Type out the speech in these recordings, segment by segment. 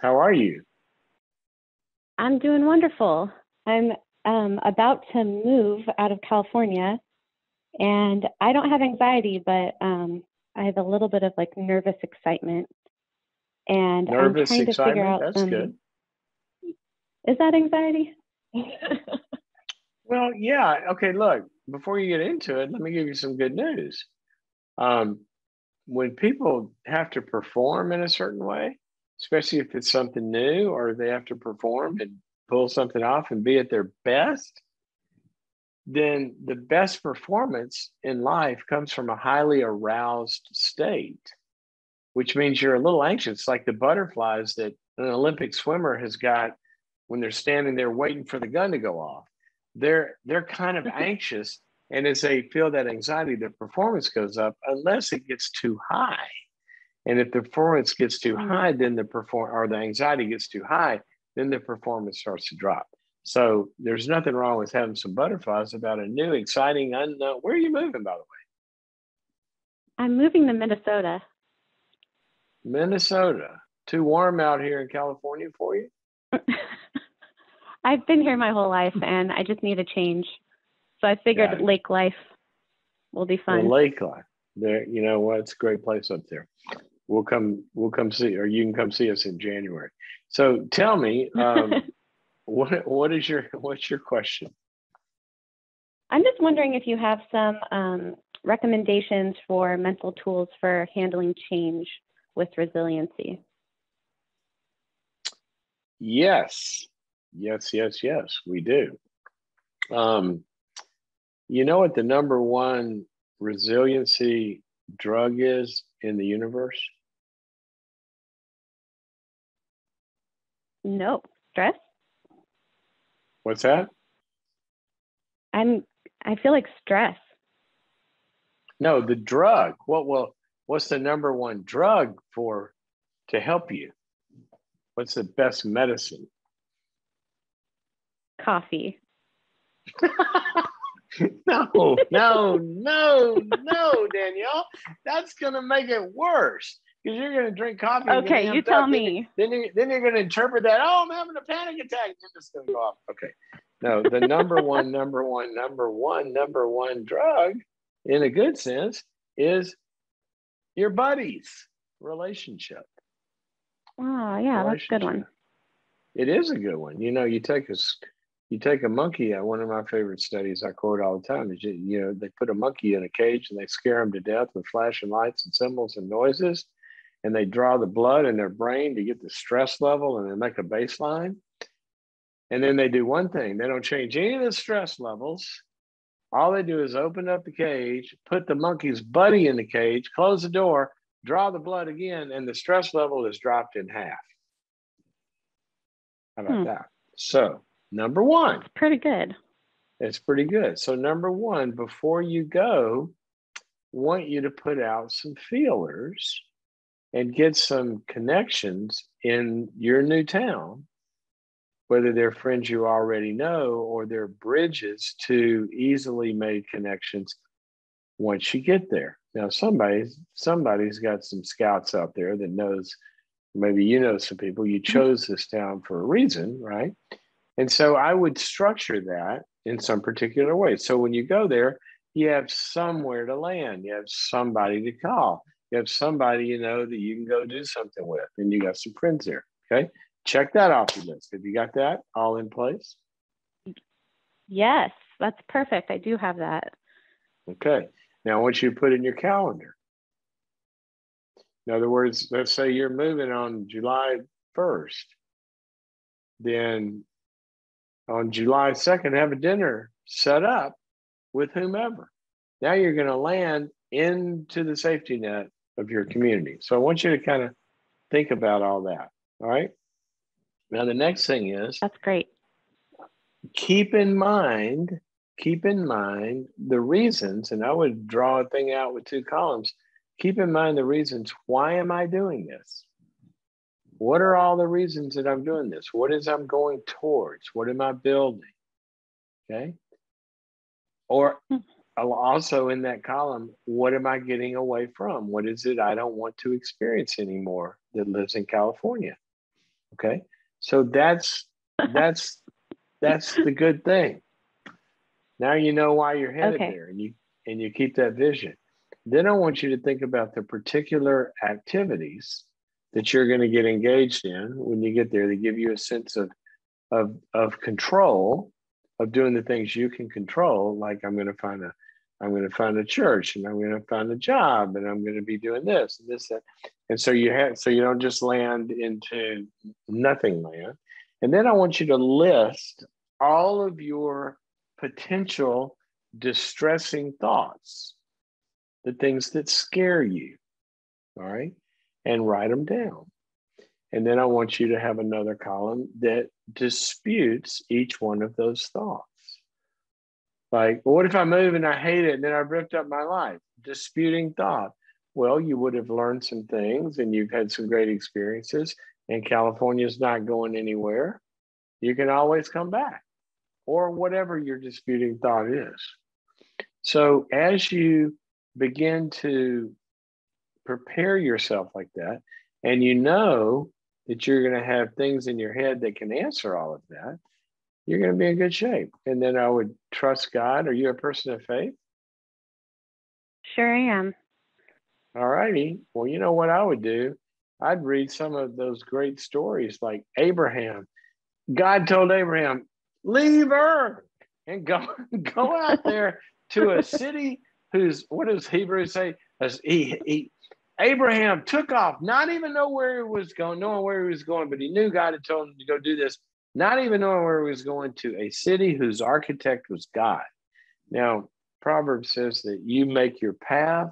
How are you? I'm doing wonderful. I'm about to move out of California, and I don't have anxiety, but I have a little bit of like nervous excitement, and I'm Nervous trying to figure excitement? out That's some. good. Is that anxiety? Well, yeah. Okay, look, before you get into it, let me give you some good news. Um, when people have to perform in a certain way, especially if it's something new or they have to perform and pull something off and be at their best, then the best performance in life comes from a highly aroused state, which means you're a little anxious, like the butterflies that an Olympic swimmer has got when they're standing there waiting for the gun to go off. They're kind of anxious, and as they feel that anxiety, the performance goes up unless it gets too high. And if the performance gets too Mm. high, then the anxiety gets too high, then the performance starts to drop. So there's nothing wrong with having some butterflies about a new, exciting, unknown. Where are you moving, by the I'm moving to Minnesota. way? Minnesota. Too warm out here in California for you? I've been here my whole life, and I just need a change. So I figured Got it. lake life will be Well, fun. Lakeline. There, you know what? It's a great place up there. We'll come see, or you can come see us in January. So tell me, what's your question? I'm just wondering if you have some recommendations for mental tools for handling change with resiliency. Yes, yes, we do. Um, you know what the number one resiliency drug is in the universe? No, stress. What's that? I'm. I feel like stress. No, the drug. What's the number one drug for to help you? What's the best medicine? Coffee. No, Danielle. That's gonna make it worse because you're gonna drink coffee and get Okay, you amped tell up. me. Then you're gonna interpret that. Oh, I'm having a panic attack. And it's gonna go off. Okay. No, the number one drug, in a good sense, is your buddies relationship. Oh, yeah, that's a good Relationship. one. It is a good one. You know, you take a monkey. One of my favorite studies I quote all the time is they put a monkey in a cage and they scare him to death with flashing lights and symbols and noises, and they draw the blood in their brain to get the stress level and they make a baseline. And then they do one thing: they don't change any of the stress levels. All they do is open up the cage, put the monkey's buddy in the cage, close the door, draw the blood again, and the stress level is dropped in half. How about Hmm, that? So, number one, it's pretty good. it's pretty good. So, number one, before you go, want you to put out some feelers and get some connections in your new town, whether they're friends you already know or they're bridges to easily made connections once you get there. Now, somebody's got some scouts out there that knows. Maybe you know some people. You chose this town for a reason, right? And so I would structure that in some particular way. So when you go there, you have somewhere to land. You have somebody to call. You have somebody you know that you can go do something with, and you got some friends there. Okay, check that off your list. Have you got that all in place? Yes, that's perfect. I do have that. Okay. Now I want you to put in your calendar. In other words, let's say you're moving on July 1st. Then on July 2nd, have a dinner set up with whomever. Now you're going to land into the safety net of your community. So I want you to kind of think about all that. All right. Now, the next thing is That's great. keep in mind, keep in mind the reasons, and I would draw a thing out with two columns. Keep in mind the reasons. Why am I doing this? What are all the reasons that I'm doing this? What is I'm going towards? What am I building? Okay. Or Hmm. also in that column, what am I getting away from? What is it I don't want to experience anymore that lives in California? Okay. So that's the good thing. Now you know why you're headed Okay. there, and you keep that vision. Then I want you to think about the particular activities that you're going to get engaged in when you get there. They give you a sense of control, of doing the things you can control. Like I'm going to find a church, and I'm going to find a job, and I'm going to be doing this and this, that. And so you don't just land into nothing land. And then I want you to list all of your potential distressing thoughts, the things that scare you, all right, and write them down. And then I want you to have another column that disputes each one of those thoughts. Like, well, what if I move and I hate it and then I've ripped up my life? Disputing thought. Well, you would have learned some things and you've had some great experiences, and California's not going anywhere. You can always come back, or whatever your disputing thought is. So as you begin to prepare yourself like that, and you know that you're going to have things in your head that can answer all of that, you're going to be in good shape. And then I would trust God. Are you a person of faith? Sure I am. All righty. Well, you know what I would do? I'd read some of those great stories like Abraham. God told Abraham, leave Earth and go out there to a city whose, what does Hebrews say? As Abraham took off, not even know where he was going, knowing where he was going, but he knew God had told him to go do this, not even knowing where he was going, to a city whose architect was God. Now, Proverbs says that you make your path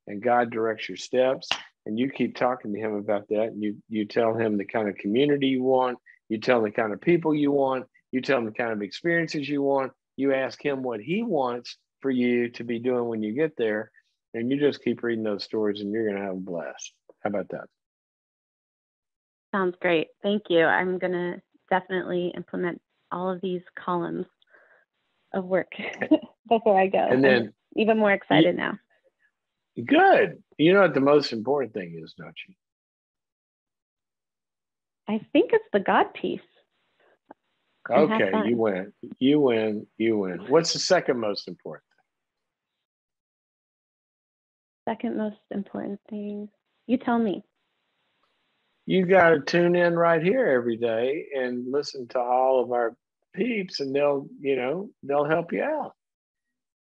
and God directs your steps, and you keep talking to him about that. And you tell him the kind of community you want, you tell him the kind of people you want, you tell him the kind of experiences you want, you ask him what he wants for you to be doing when you get there, and you just keep reading those stories and you're going to have a blast. How about that? Sounds great. Thank you. I'm going to definitely implement all of these columns of work before I go. And then I'm even more excited now. Good. You know what the most important thing is, don't you? I think it's the God piece. Okay, you win. You win. You win. What's the second most important thing? Second most important thing. You tell me. You got to tune in right here every day and listen to all of our peeps, and they'll help you out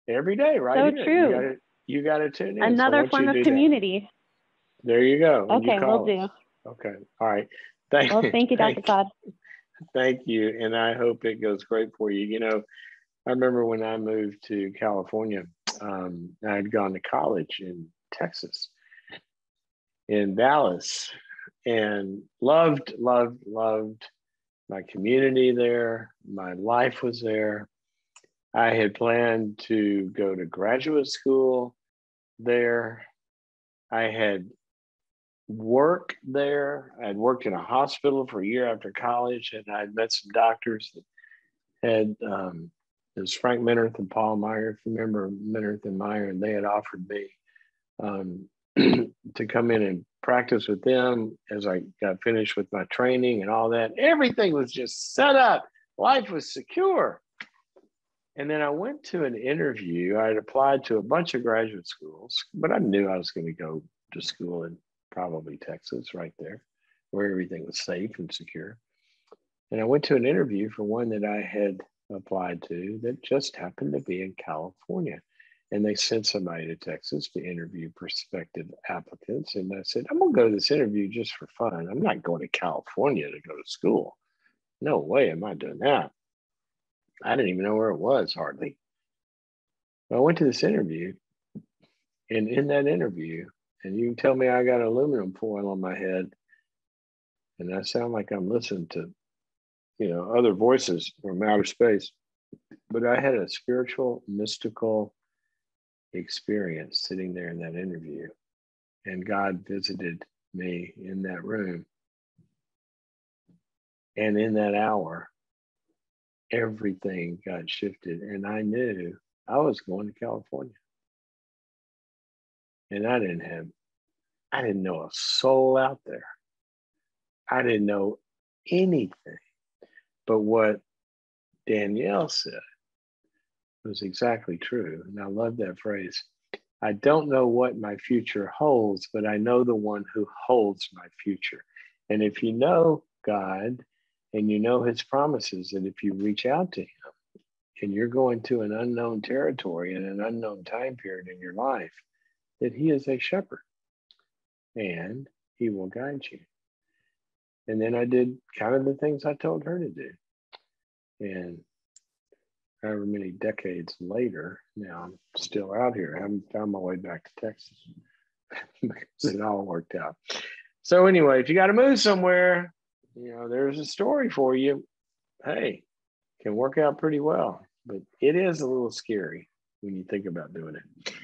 every day, right? So here. True. You got to tune in. Another form of community. That. There you go. Okay, we'll do. Okay. All right. Thank you, Dr. Todd. Thank you. And I hope it goes great for you. You know, I remember when I moved to California, I had gone to college in Texas, in Dallas, and loved my community there. My life was there. I had planned to go to graduate school there. I had worked there. I'd worked in a hospital for a year after college, and I'd met some doctors that had, it was Frank Minirth and Paul Meyer, if you remember Minirth and Meyer, and they had offered me to come in and practice with them as I got finished with my training and all that. Everything was just set up. Life was secure. And then I went to an interview. I had applied to a bunch of graduate schools, but I knew I was going to go to school in probably Texas, right there, where everything was safe and secure. And I went to an interview for one that I had applied to that just happened to be in California. And they sent somebody to Texas to interview prospective applicants. And I said, I'm going to go to this interview just for fun. I'm not going to California to go to school. No way am I doing that. I didn't even know where it was, hardly. But I went to this interview, and in that interview, and you can tell me I got aluminum foil on my head, and I sound like I'm listening to, other voices from outer space. But I had a spiritual, mystical experience sitting there in that interview, and God visited me in that room. And in that hour, everything got shifted, and I knew I was going to California. And I didn't know a soul out there. I didn't know anything. But what Danielle said was exactly true. And I love that phrase. I don't know what my future holds, but I know the one who holds my future. And if you know God and you know his promises, and if you reach out to him and you're going to an unknown territory in an unknown time period in your life, that he is a shepherd and he will guide you. And then I did kind of the things I told her to do. And however many decades later, now I'm still out here. I haven't found my way back to Texas because it all worked out. So anyway, if you got to move somewhere, there's a story for you. Hey, can work out pretty well, but it is a little scary when you think about doing it.